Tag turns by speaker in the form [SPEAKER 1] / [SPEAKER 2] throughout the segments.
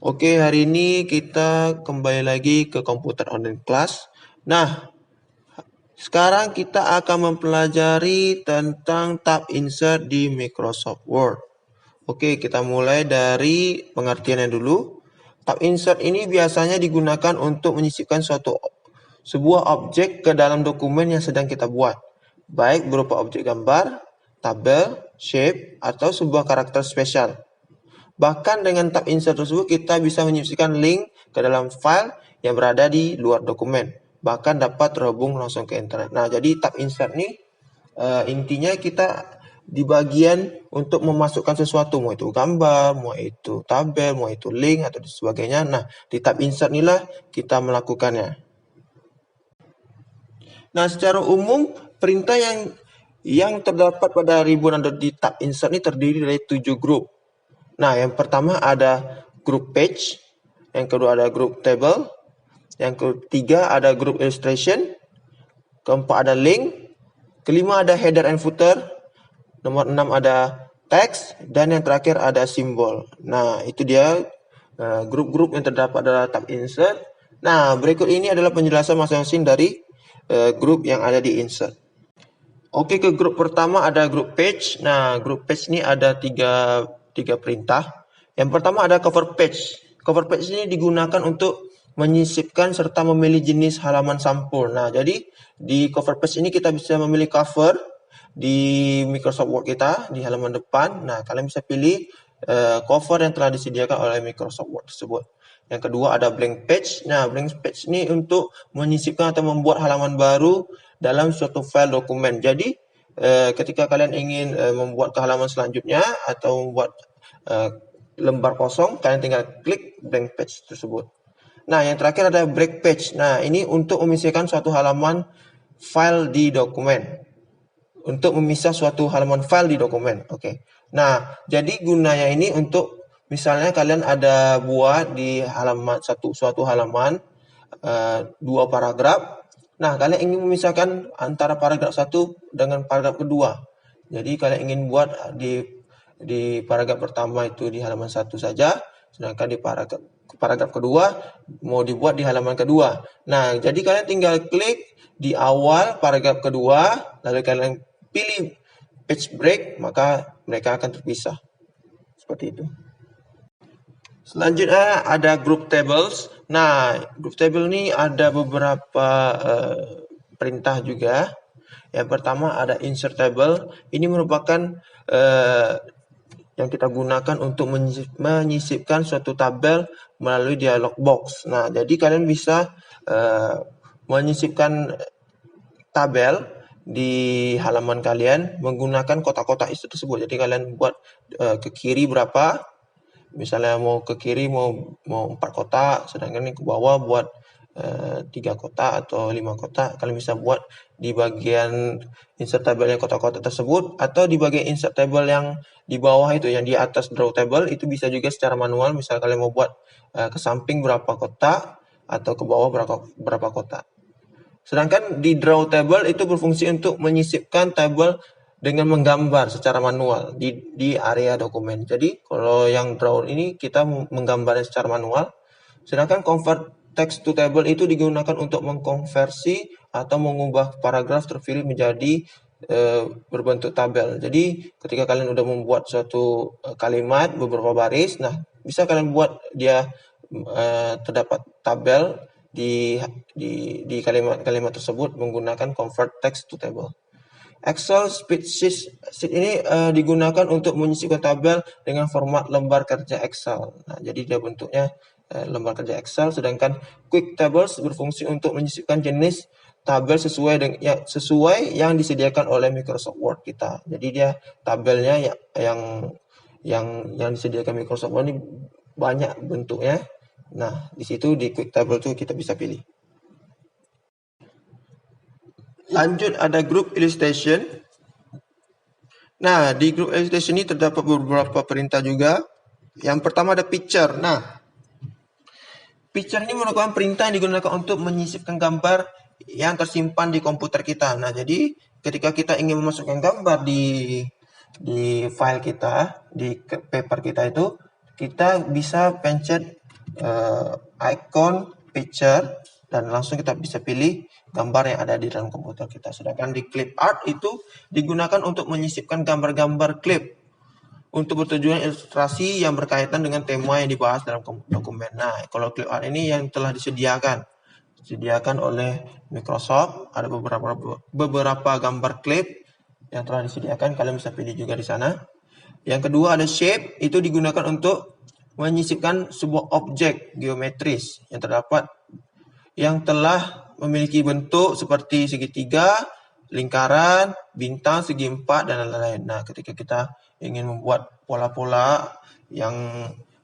[SPEAKER 1] Oke, hari ini kita kembali lagi ke komputer online class. Nah, sekarang kita akan mempelajari tentang tab insert di Microsoft Word. Oke, kita mulai dari pengertiannya dulu. Tab insert ini biasanya digunakan untuk menyisipkan sebuah objek ke dalam dokumen yang sedang kita buat, baik berupa objek gambar, tabel, shape, atau sebuah karakter spesial. Bahkan dengan tab insert tersebut kita bisa menyisipkan link ke dalam file yang berada di luar dokumen. Bahkan dapat terhubung langsung ke internet. Nah, jadi tab insert ini intinya kita di bagian untuk memasukkan sesuatu, mau itu gambar, mau itu tabel, mau itu link atau sebagainya. Nah, di tab insert inilah kita melakukannya. Nah, secara umum perintah yang terdapat pada ribbon di tab insert ini terdiri dari 7 grup. Nah, yang pertama ada group page, yang kedua ada group table, yang ketiga ada group illustration, keempat ada link, kelima ada header and footer, nomor 6 ada text, dan yang terakhir ada simbol. Nah, itu dia grup-grup yang terdapat dalam tab insert. Nah, berikut ini adalah penjelasan masing-masing dari grup yang ada di insert. Oke, ke grup pertama ada grup page. Nah, grup page ini ada tiga perintah. Yang pertama ada cover page. Cover page ini digunakan untuk menyisipkan serta memilih jenis halaman sampul. Nah, jadi di cover page ini kita bisa memilih cover di Microsoft Word kita di halaman depan. Nah, kalian bisa pilih cover yang telah disediakan oleh Microsoft Word tersebut. Yang kedua ada blank page. Nah, blank page ini untuk menyisipkan atau membuat halaman baru dalam suatu file dokumen. Jadi ketika kalian ingin membuat ke halaman selanjutnya atau membuat lembar kosong, kalian tinggal klik blank page tersebut. Nah, yang terakhir ada break page. Nah, ini untuk memisahkan suatu halaman file di dokumen. Untuk memisah suatu halaman file di dokumen. Oke. Nah, jadi gunanya ini untuk misalnya kalian ada buat di halaman suatu halaman 2 paragraf. Nah, kalian ingin memisahkan antara paragraf 1 dengan paragraf kedua. Jadi kalian ingin buat di paragraf pertama itu di halaman 1 saja, sedangkan di paragraf kedua mau dibuat di halaman kedua. Nah, jadi kalian tinggal klik di awal paragraf kedua, lalu kalian pilih page break, maka mereka akan terpisah. Seperti itu. Selanjutnya ada group tables. Nah, group table ini ada beberapa perintah juga. Yang pertama ada insert table. Ini merupakan yang kita gunakan untuk menyisipkan suatu tabel melalui dialog box. Nah, jadi kalian bisa menyisipkan tabel di halaman kalian menggunakan kotak-kotak itu tersebut. Jadi kalian buat ke kiri berapa, misalnya mau ke kiri mau 4 kotak, sedangkan ini ke bawah buat 3 kotak atau 5 kotak. Kalian bisa buat di bagian insert table yang kotak-kotak tersebut, atau di bagian insert table yang di bawah itu, yang di atas draw table, itu bisa juga secara manual. Misal kalian mau buat ke samping berapa kotak atau ke bawah berapa kotak. Sedangkan di draw table itu berfungsi untuk menyisipkan tabel dengan menggambar secara manual di area dokumen. Jadi kalau yang draw ini kita menggambarnya secara manual. Sedangkan convert text to table itu digunakan untuk mengkonversi atau mengubah paragraf terpilih menjadi berbentuk tabel. Jadi ketika kalian udah membuat suatu kalimat beberapa baris, nah bisa kalian buat dia terdapat tabel di kalimat-kalimat tersebut menggunakan convert text to table. Excel spreadsheet ini digunakan untuk menyisipkan tabel dengan format lembar kerja Excel. Nah, jadi dia bentuknya lembar kerja Excel, sedangkan quick tables berfungsi untuk menyisipkan jenis tabel sesuai yang disediakan oleh Microsoft Word kita. Jadi dia tabelnya yang disediakan Microsoft Word ini banyak bentuknya. Nah, di situ di quick table itu kita bisa pilih. Lanjut ada group illustration. Nah, di group illustration ini terdapat beberapa perintah juga. Yang pertama ada picture. Nah, picture ini merupakan perintah yang digunakan untuk menyisipkan gambar yang tersimpan di komputer kita. Nah, jadi ketika kita ingin memasukkan gambar di file kita, di paper kita itu, kita bisa pencet icon, picture, dan langsung kita bisa pilih gambar yang ada di dalam komputer kita. Sedangkan di clip art itu digunakan untuk menyisipkan gambar-gambar klip untuk bertujuan ilustrasi yang berkaitan dengan tema yang dibahas dalam dokumen. Nah, kalau clip art ini yang telah disediakan oleh Microsoft, ada beberapa gambar klip yang telah disediakan, kalian bisa pilih juga di sana. Yang kedua ada shape, itu digunakan untuk menyisipkan sebuah objek geometris yang terdapat yang telah memiliki bentuk seperti segitiga, lingkaran, bintang, segi empat, dan lain-lain. Nah, ketika kita ingin membuat pola-pola yang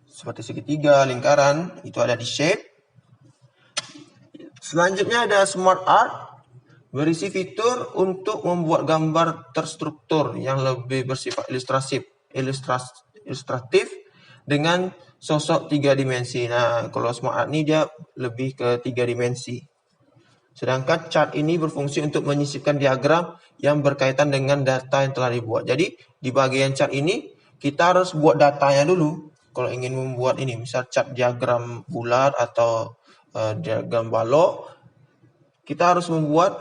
[SPEAKER 1] seperti segitiga, lingkaran, itu ada di shape. Selanjutnya ada smart art, berisi fitur untuk membuat gambar terstruktur yang lebih bersifat ilustratif dengan sosok 3 dimensi. Nah, kalau smart art ini dia lebih ke 3 dimensi. Sedangkan chart ini berfungsi untuk menyisipkan diagram yang berkaitan dengan data yang telah dibuat. Jadi, di bagian chart ini, kita harus buat datanya dulu. Kalau ingin membuat ini, misal chart diagram bulat atau diagram balok, kita harus membuat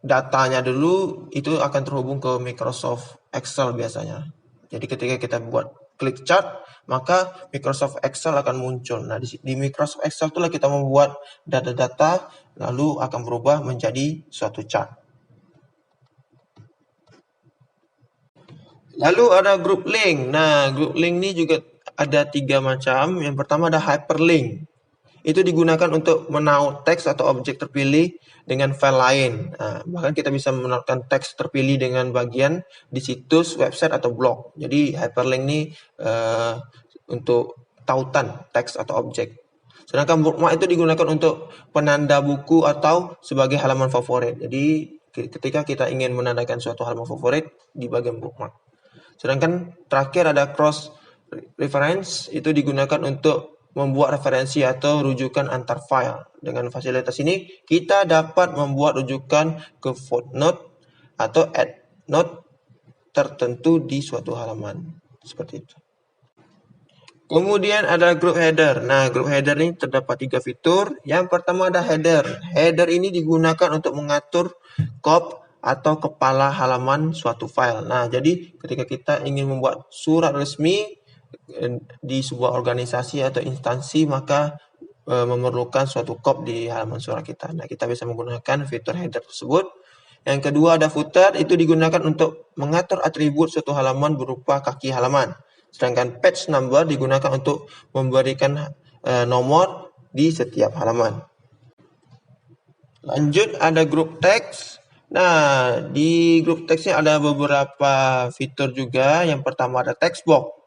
[SPEAKER 1] datanya dulu, itu akan terhubung ke Microsoft Excel biasanya. Jadi ketika kita buat klik chart, maka Microsoft Excel akan muncul. Nah, di Microsoft Excel itulah kita membuat data-data, lalu akan berubah menjadi suatu chart. Lalu ada group link. Nah, group link ini juga ada 3 macam. Yang pertama ada hyperlink. Itu digunakan untuk menaut teks atau objek terpilih dengan file lain. Nah, bahkan kita bisa menautkan teks terpilih dengan bagian di situs, website, atau blog. Jadi hyperlink ini untuk tautan teks atau objek. Sedangkan bookmark itu digunakan untuk penanda buku atau sebagai halaman favorit. Jadi ketika kita ingin menandakan suatu halaman favorit di bagian bookmark. Sedangkan terakhir ada cross reference, itu digunakan untuk membuat referensi atau rujukan antar file. Dengan fasilitas ini, kita dapat membuat rujukan ke footnote atau endnote tertentu di suatu halaman. Seperti itu. Kemudian ada group header. Nah, group header ini terdapat 3 fitur. Yang pertama ada header. Header ini digunakan untuk mengatur kop atau kepala halaman suatu file. Nah, jadi ketika kita ingin membuat surat resmi di sebuah organisasi atau instansi, maka memerlukan suatu kop di halaman surat kita. Nah, kita bisa menggunakan fitur header tersebut. Yang kedua ada footer, itu digunakan untuk mengatur atribut suatu halaman berupa kaki halaman. Sedangkan page number digunakan untuk memberikan nomor di setiap halaman. Lanjut ada group text. Nah, di group text ini ada beberapa fitur juga. Yang pertama ada text box.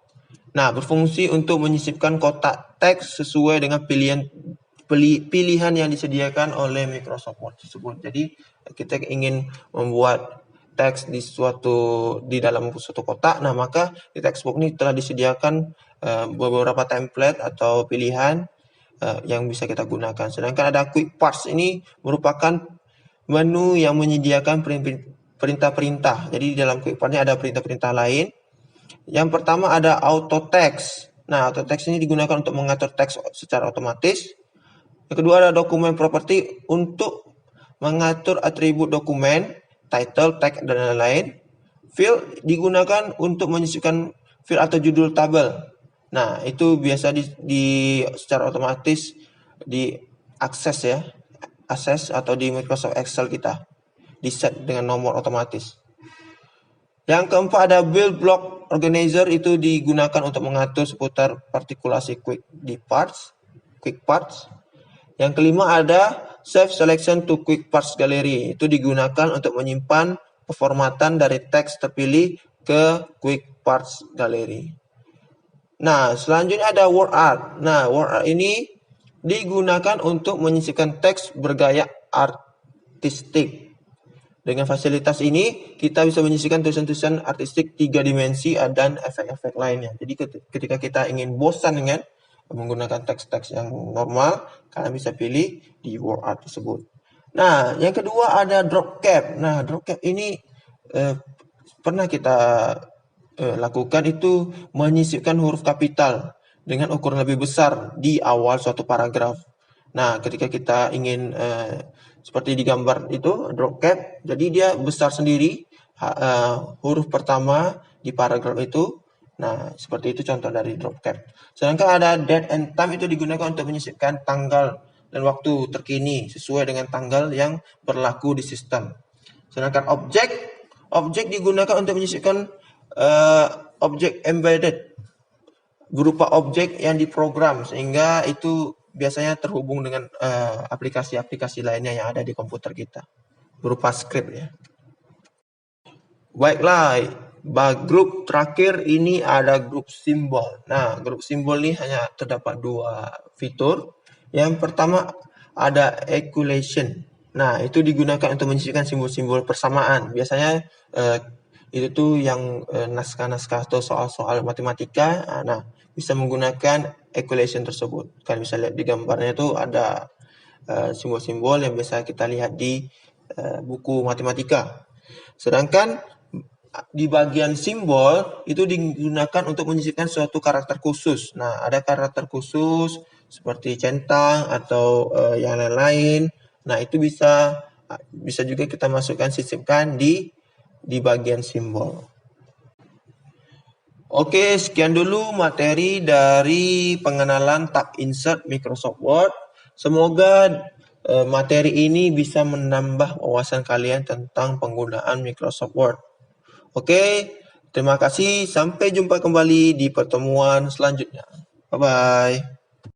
[SPEAKER 1] Nah, berfungsi untuk menyisipkan kotak teks sesuai dengan pilihan yang disediakan oleh Microsoft Word tersebut. Jadi, kita ingin membuat teks di dalam suatu kotak, nah maka di textbook ini telah disediakan beberapa template atau pilihan yang bisa kita gunakan. Sedangkan ada quick parts, ini merupakan menu yang menyediakan perintah-perintah. Jadi di dalam quick part ini ada perintah-perintah lain. Yang pertama ada auto text. Nah, auto text ini digunakan untuk mengatur teks secara otomatis. Yang kedua ada dokumen property, untuk mengatur atribut dokumen, title, tag, dan lain-lain. Field digunakan untuk menyisipkan field atau judul tabel. Nah, itu biasa secara otomatis diakses ya, akses atau di Microsoft Excel kita di set dengan nomor otomatis. Yang keempat ada build block organizer, itu digunakan untuk mengatur seputar partikulasi quick parts. Yang kelima ada save selection to quick parts gallery, itu digunakan untuk menyimpan peformatan dari teks terpilih ke quick parts gallery. Nah, selanjutnya ada word art. Nah, word art ini digunakan untuk menyisipkan teks bergaya artistik. Dengan fasilitas ini, kita bisa menyisipkan tulisan-tulisan artistik 3 dimensi dan efek-efek lainnya. Jadi ketika kita ingin bosan dengan menggunakan teks-teks yang normal, kalian bisa pilih di word art tersebut. Nah, yang kedua ada drop cap. Nah, drop cap ini pernah kita lakukan, itu menyisipkan huruf kapital dengan ukuran lebih besar di awal suatu paragraf. Nah, ketika kita ingin seperti di gambar itu drop cap, jadi dia besar sendiri huruf pertama di paragraf itu. Nah, seperti itu contoh dari drop cap. Sedangkan ada date and time itu digunakan untuk menyisipkan tanggal dan waktu terkini sesuai dengan tanggal yang berlaku di sistem. Sedangkan objek digunakan untuk menyisipkan objek embedded berupa objek yang diprogram sehingga itu biasanya terhubung dengan aplikasi-aplikasi lainnya yang ada di komputer kita berupa script ya. Baiklah, grup terakhir ini ada grup simbol. Nah, grup simbol ini hanya terdapat dua fitur. Yang pertama ada equation. Nah, itu digunakan untuk menyisipkan simbol-simbol persamaan. Biasanya itu tuh yang naskah-naskah atau soal-soal matematika. Nah, bisa menggunakan equation tersebut. Kalian bisa lihat di gambarnya itu ada simbol-simbol yang biasa kita lihat di buku matematika. Sedangkan di bagian simbol itu digunakan untuk menyisipkan suatu karakter khusus. Nah, ada karakter khusus seperti centang atau yang lain-lain. Nah, itu bisa juga kita masukkan sisipkan di bagian simbol. Oke, sekian dulu materi dari pengenalan tab insert Microsoft Word. Semoga materi ini bisa menambah wawasan kalian tentang penggunaan Microsoft Word. Oke, terima kasih. Sampai jumpa kembali di pertemuan selanjutnya. Bye-bye.